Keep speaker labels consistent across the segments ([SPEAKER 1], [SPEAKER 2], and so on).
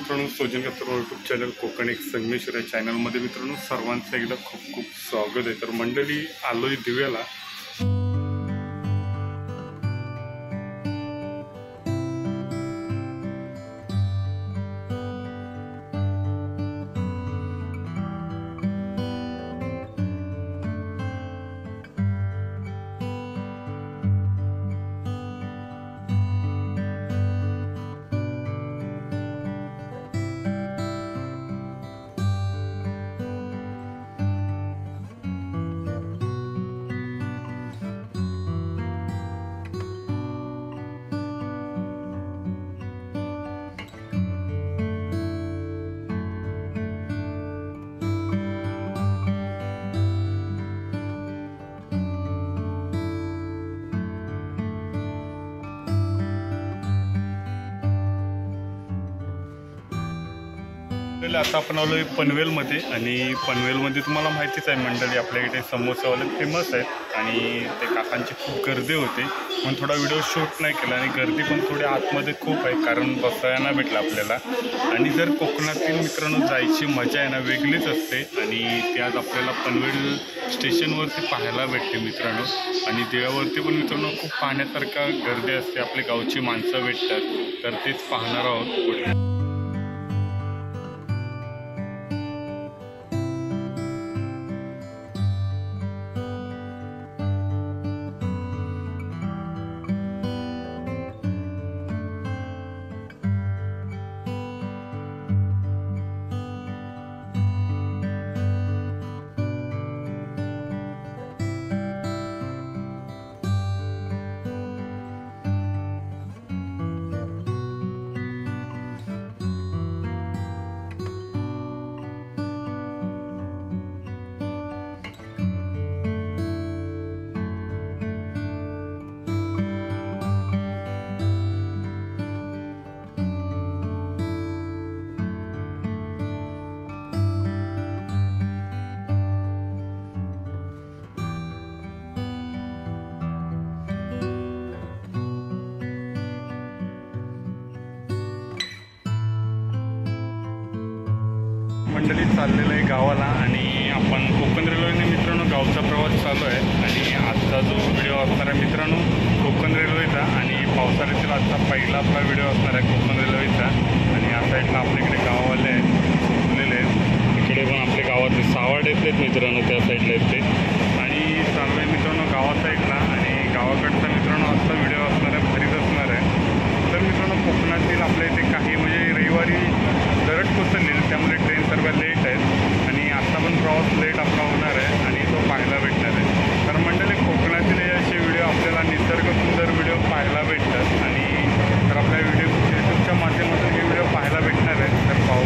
[SPEAKER 1] मित्रांनो, सोजन कत्तर YouTube channel Konkan एक संगमेश्वर या चॅनलमध्ये मित्रांनो सर्वांचं एकदा खूप खूप स्वागत आहे। तर मंडळी आलोय दिव्याला। आता आपण आलोय पनवेलमध्ये आणि पनवेलमध्ये तुम्हाला माहितीच आहे मंडळी, आपल्याकडे समोसेवाले फेमस आहेत आणि ते काकांची खूप गर्दी होते म्हणून थोडा व्हिडिओ शूट नाही केला आणि गर्दी पण थोडी आतमध्ये खूप आहे कारण बसायला भेटलं आपल्याला। आणि जर कोकणातील मित्रांनो जायची मजा आहे ना वेगळीच असते आणि ती आज आपल्याला पनवेल स्टेशनवरती पाहायला भेटते मित्रांनो। आणि देवावरती पण मित्रांनो खूप पाहण्यासारखा गर्दी असते, आपली गावची माणसं भेटतात, तर तेच पाहणार आहोत पुढे। मंडळी चाललेलं आहे गावाला आणि आपण कोकण रेल्वेने मित्रांनो गावचा प्रवास चालू आहे। आणि आजचा जो व्हिडिओ असणार आहे मित्रांनो कोकण रेल्वेचा आणि पावसाळ्यातील आजचा पहिला आपला व्हिडिओ असणार आहे कोकण रेल्वेचा। आणि या साईडला आपल्याकडे गाववाले आहेत झोपलेले आहेत, इकडे पण आपल्या गावातले सावड येत मित्रांनो त्या साईडला आहेत ते। आणि चालू आहे मित्रांनो गावा साईडला आणि गावाकडचा मित्रांनो आजचा व्हिडिओ असणार आहे, भारीच असणार आहे। तर मित्रांनो कोकणातील आपल्या इथे काही म्हणजे रविवारी दरड कोसळलेली त्यामुळे ट्रेन सर्व लेट आहेत आणि आत्ता पण प्रवास लेट आपला होणार आहे आणि तो पाहायला भेटणार आहे। तर मंडळी कोकणातील असे व्हिडिओ आपल्याला निसर्ग सुंदर व्हिडिओ पाहायला भेटतात आणि तर आपल्या यूट्यूबच्या माध्यमातून हे व्हिडिओ पाहायला भेटणार आहे, तर पाहू।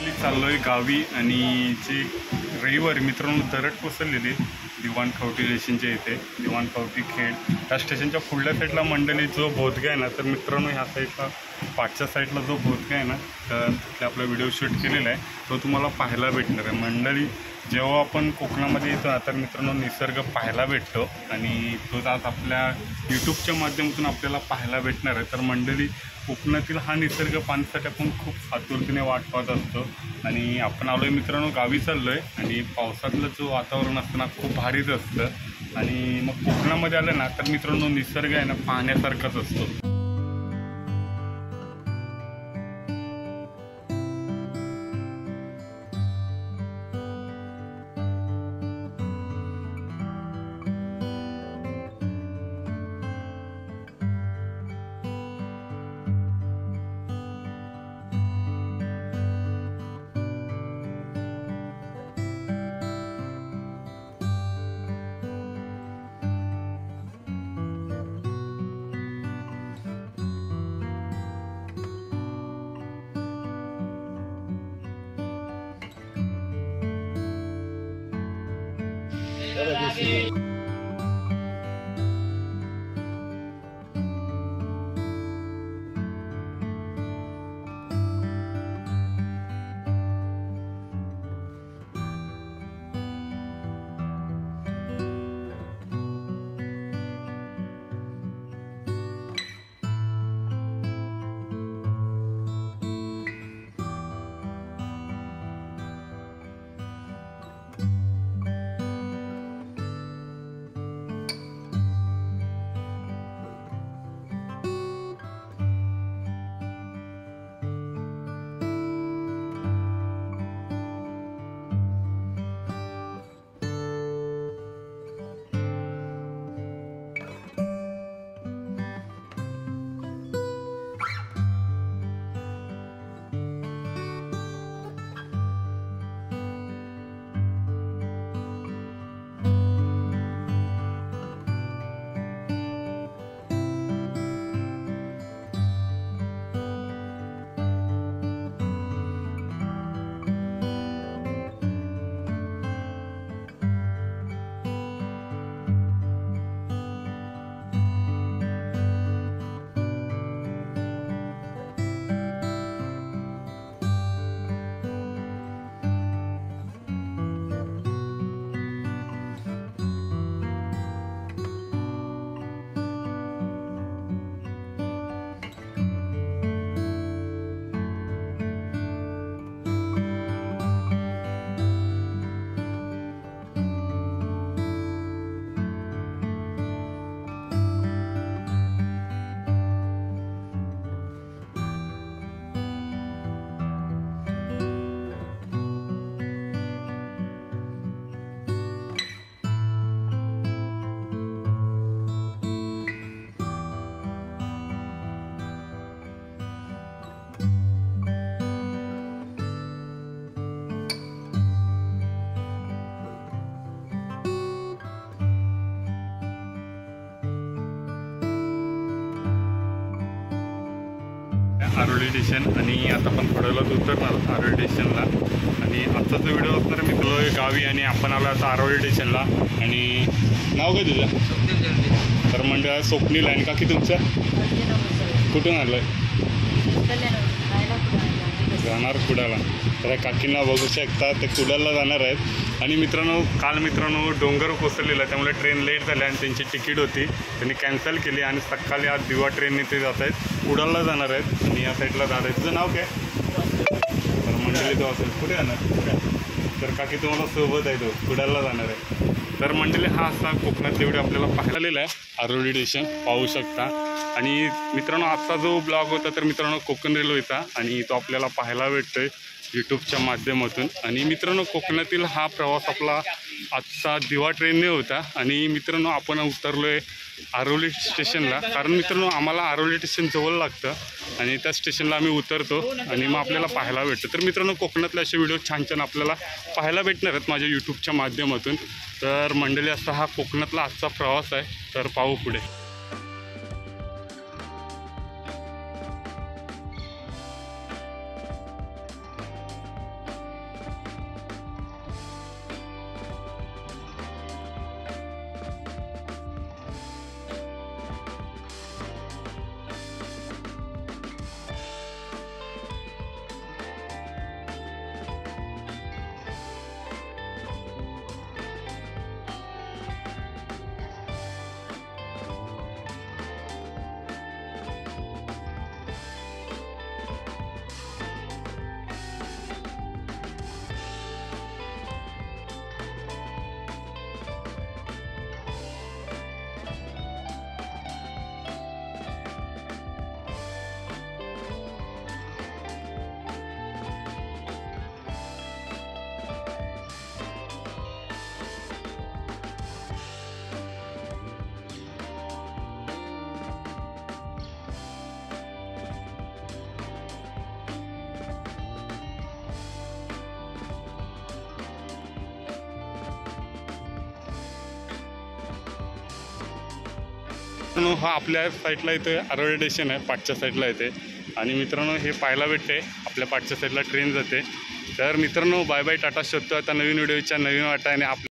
[SPEAKER 1] फायनली चाललो आहे गावी आणि जे रविवारी मित्रांनो दरड कोसळलेली दिवाणखवटी स्टेशनच्या इथे दिवाणखवटी खेड त्या स्टेशनच्या पुढल्या साईडला मंडळी जो बोधगा आहे ना, तर मित्रांनो ह्या साईडला पाठच्या साईडला जो बोधगा आहे ना, तर तिथे आपला व्हिडिओ शूट केलेला आहे तो तुम्हाला पाहायला भेटणार आहे. मंडळी जेव्हा आपण कोकणामध्ये येतो ना, तर मित्रांनो निसर्ग पाहायला भेटतो आणि तो आज आपल्या यूट्यूबच्या माध्यमातून आपल्याला पाहायला भेटणार आहे. तर मंडळी कोकणातील हा निसर्ग पाहण्यासाठी आपण खूप आतुरतेने वाट पाहत असतो आणि आपण आलो आहे मित्रांनो गावी चाललो आहे आणि पावसातलं जो वातावरण असतं ना खूप भारीच असतं आणि मग कोकणामध्ये आलं ना तर मित्रांनो निसर्ग आहे ना पाहण्यासारखाच असतो. आरोली स्टेशन आणि आता आपण थोड्या वेळात उतरणार आरोली स्टेशनला आणि आजचा जो व्हिडिओ असणार मी तुला गावी आणि आपण आलो आता आरोली स्टेशनला. आणि नाव काय तुझं? तर म्हणजे स्वप्नील आहे का की तुमचं? कुठून आलं आहे? जाणार कुडाला. तर काकींना बघू शकता ते कुडाला जाणार आहेत आणि मित्रांनो काल मित्रांनो डोंगर कोसळलेला त्यामुळे ट्रेन लेट झाली आणि त्यांची तिकीट होती त्यांनी कॅन्सल केली आणि सकाळी आज दिवा ट्रेनने ते जात आहेत कुडाला जाणार आहेत आणि या साईडला जात आहेत. तुझं नाव काय? तर मंडळी तो असेल कुठे जाणार? तर काकी तुम्हाला सोबत आहे तो कुडाला जाणार आहे. तर मंडळी हा असा कोकणातला व्हिडिओ आपल्याला पाहायला आलेला आहे आरोली स्टेशन पाहू शकता. आणि मित्रांनो आजचा जो ब्लॉग होता तर मित्रांनो कोकण रेल्वेचा आणि तो आपल्याला पाहायला भेटतोय यूट्यूबच्या माध्यमातून. आणि मित्रांनो कोकणातील हा प्रवास आपला आजचा दिवा ट्रेनने होता आणि मित्रांनो आपण उतरलो आहे आरोली स्टेशनला कारण मित्रांनो आम्हाला आरोली स्टेशन जवळ लागतं आणि त्या स्टेशनला आम्ही उतरतो आणि मग आपल्याला पाहायला भेटतं. तर मित्रांनो कोकणातले असे व्हिडिओ छान छान आपल्याला पाहायला भेटणार आहेत माझ्या यूट्यूबच्या माध्यमातून. तर मंडळी असा हा कोकणातला आजचा प्रवास आहे. तर पाहू पुढे. मित्रांनो हा आपल्या साईडला इथे आरोळी स्टेशन आहे, पाठच्या साईडला येते आणि मित्रांनो हे पाहायला भेटते आपल्या पाठच्या साईडला ट्रेन जाते. तर मित्रांनो बाय बाय, टाटा, शोधतो आता नवीन व्हिडिओच्या नवीन वाटा आणि